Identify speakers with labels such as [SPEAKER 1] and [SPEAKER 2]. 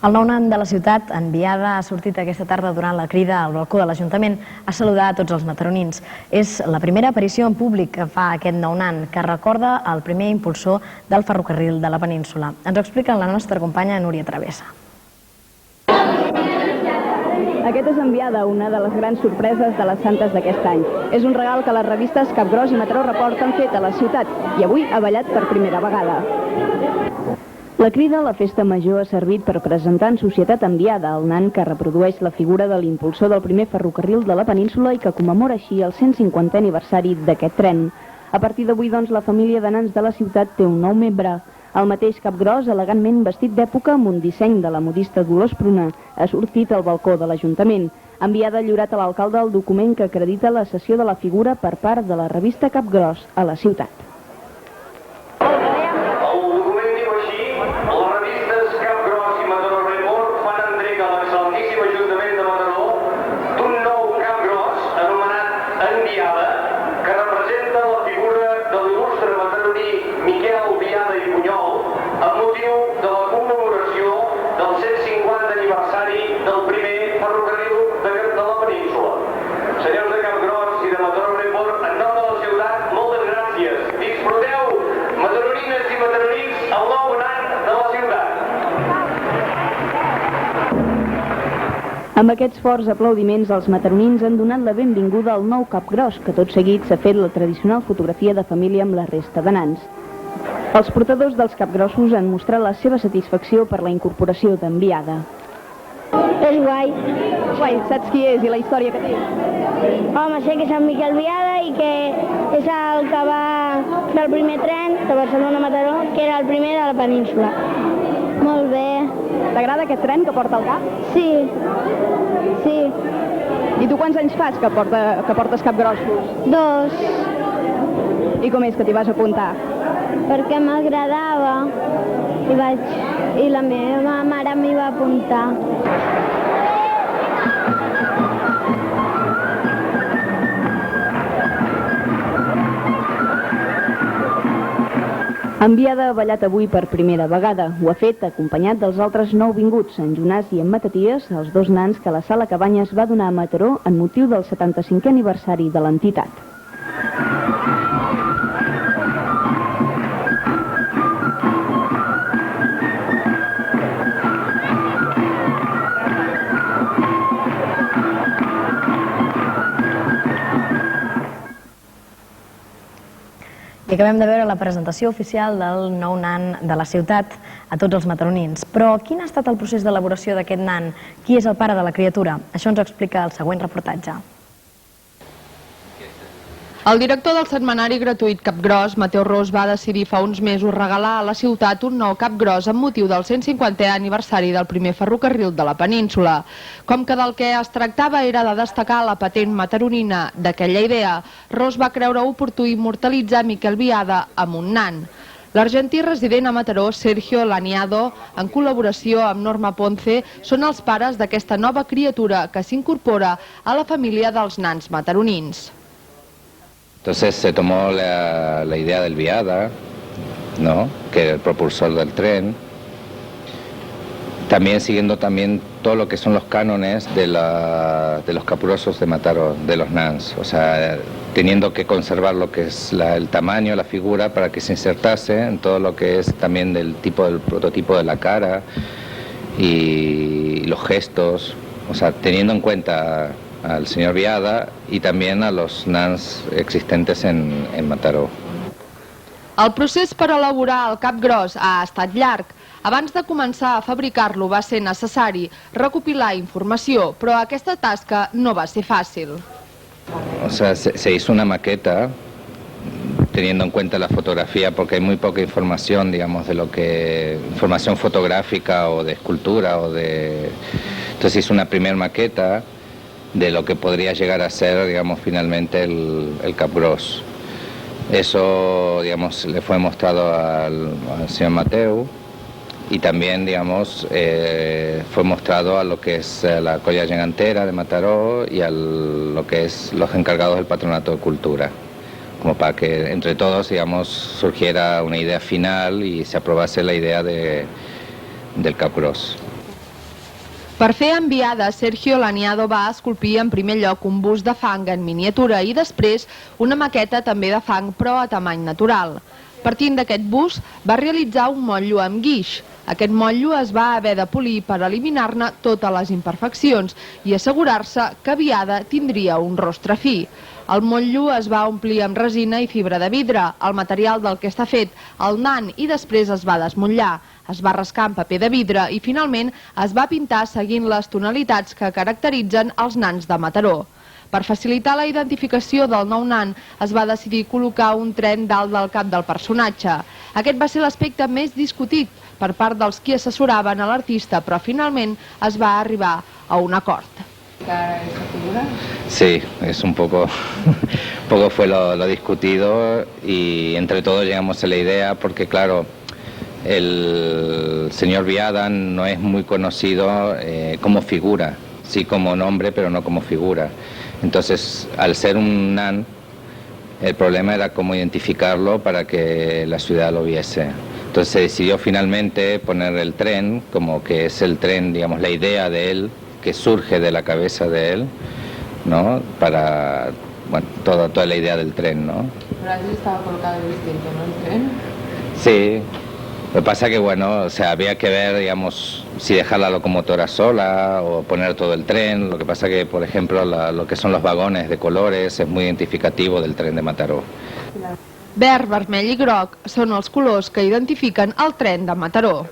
[SPEAKER 1] El nou nan de la ciutat, en Biada, ha sortit aquesta tarda durant la crida al balcó de l'Ajuntament a saludar a tots els mataronins. És la primera aparició en públic que fa aquest nou nan, que recorda el primer impulsor del ferrocarril de la península. Ens ho explica la nostra companya Núria Travessa.
[SPEAKER 2] Aquest és en Biada, una de les grans sorpreses de les Santes d'aquest any. És un regal que les revistes Capgròs i Mataró Report han fet a la ciutat i avui ha ballat per primera vegada. La crida a la festa major ha servit per presentar en societat en Biada, el nan que reprodueix la figura de l'impulsor del primer ferrocarril de la península i que commemora així el 150è aniversari d'aquest tren. A partir d'avui, doncs, la família de nans de la ciutat té un nou membre. El mateix Capgròs, elegantment vestit d'època amb un disseny de la modista Dolors Pruna, ha sortit al balcó de l'Ajuntament. En Biada ha lliurat a l'alcalde el document que acredita la cessió de la figura per part de la revista Capgròs a la ciutat. Amb aquests forts aplaudiments, els mataronins han donat la benvinguda al nou Capgròs, que tot seguit s'ha fet la tradicional fotografia de família amb la resta de nans. Els portadors dels capgrossos han mostrat la seva satisfacció per la incorporació d'en Biada.
[SPEAKER 3] És guai.
[SPEAKER 2] Guai, saps qui és i la història que té?
[SPEAKER 3] Home, sé que és en Miquel Biada i que és el que va fer el primer tren de Barcelona a Mataró, que era el primer de la península. Molt bé.
[SPEAKER 2] T'agrada aquest tren que porta el cap?
[SPEAKER 3] Sí. Sí.
[SPEAKER 2] I tu quants anys fas que portes capgrossos?
[SPEAKER 3] 2.
[SPEAKER 2] I com és que t'hi vas apuntar?
[SPEAKER 3] Perquè m'agradava i la meva mare m'hi va apuntar.
[SPEAKER 2] En Biada ha ballat avui per primera vegada. Ho ha fet acompanyat dels altres nouvinguts, en Jonàs i en Mataties, els dos nans que la Sala Cabanyes va donar a Mataró en motiu del 75è aniversari de l'entitat.
[SPEAKER 1] I acabem de veure la presentació oficial del nou nan de la ciutat a tots els mataronins. Però quin ha estat el procés d'elaboració d'aquest nan? Qui és el pare de la criatura? Això ens ho explica el següent reportatge.
[SPEAKER 4] El director del setmanari gratuït Capgròs, Mateu Ros, va decidir fa uns mesos regalar a la ciutat un nou Capgròs amb motiu del 150è aniversari del primer ferrocarril de la península. Com que del que es tractava era de destacar la patent mataronina d'aquella idea, Ros va creure oportú immortalitzar Miquel Biada amb un nan. L'argentí resident a Mataró, Sergio Laniado, en col·laboració amb Norma Ponce, són els pares d'aquesta nova criatura que s'incorpora a la família dels nans mataronins.
[SPEAKER 5] Entonces se tomó la idea del Biada, ¿no?, que era el propulsor del tren, también siguiendo todo lo que son los cánones de los capgrossos de Mataró, de los nans, o sea, teniendo que conservar lo que es el tamaño, la figura, para que se insertase en todo lo que es también del prototipo de la cara y los gestos, o sea, teniendo en cuenta al señor Biada i també a los nans existentes en Mataró.
[SPEAKER 4] El procés per elaborar el Capgròs ha estat llarg. Abans de començar a fabricar-lo va ser necessari recopilar informació, però aquesta tasca no va ser fàcil.
[SPEAKER 5] O sea, se hizo una maqueta teniendo en cuenta la fotografía, porque hay muy poca información, digamos, de lo que información fotográfica o de escultura entonces hizo una primera maqueta de lo que podría llegar a ser, digamos, finalmente el Capgròs. Eso, digamos, le fue mostrado al señor Mateu y también, digamos, fue mostrado a lo que es la Colla Gegantera de Mataró y a lo que es los encargados del Patronato de Cultura, como para que entre todos, digamos, surgiera una idea final y se aprobase la idea del Capgròs.
[SPEAKER 4] Per fer enviada, Sergio Laniado va esculpir en primer lloc un bust de fang en miniatura i després una maqueta també de fang però a tamany natural. Partint d'aquest bust, va realitzar un motllo amb guix. Aquest motllo es va haver de polir per eliminar-ne totes les imperfeccions i assegurar-se que Biada tindria un rostre fi. El motllo es va omplir amb resina i fibra de vidre, el material del que està fet el nan, i després es va desmotllar. Es va rascar amb paper de vidre i finalment es va pintar seguint les tonalitats que caracteritzen els nans de Mataró. Per facilitar la identificació del nou nan, es va decidir col·locar un tren dalt del cap del personatge. Aquest va ser l'aspecte més discutit per part dels qui assessoraven a l'artista, però finalment es va arribar a un acord.
[SPEAKER 5] Sí, es un poco fue lo discutido y entre todos llegamos a la idea porque claro, el señor Biada no es muy conocido como figura, sí como nombre pero no como figura. Entonces, al ser un nan, el problema era cómo identificarlo para que la ciudad lo viese. Entonces se decidió finalmente poner el tren, como que es el tren, digamos, la idea de él, que surge de la cabeza de él, ¿no? Para, bueno, toda la idea del tren, ¿no?
[SPEAKER 4] Pero así estaba colocado distinto, ¿no? El tren.
[SPEAKER 5] Sí, lo que pasa que, bueno, o sea, había que ver, digamos, si dejar la locomotora sola o poner todo el tren. Lo que pasa que, por ejemplo, lo que son los vagones de colores es muy identificativo del tren de Mataró.
[SPEAKER 4] Verd, vermell i groc són els colors que identifiquen el tren de Mataró.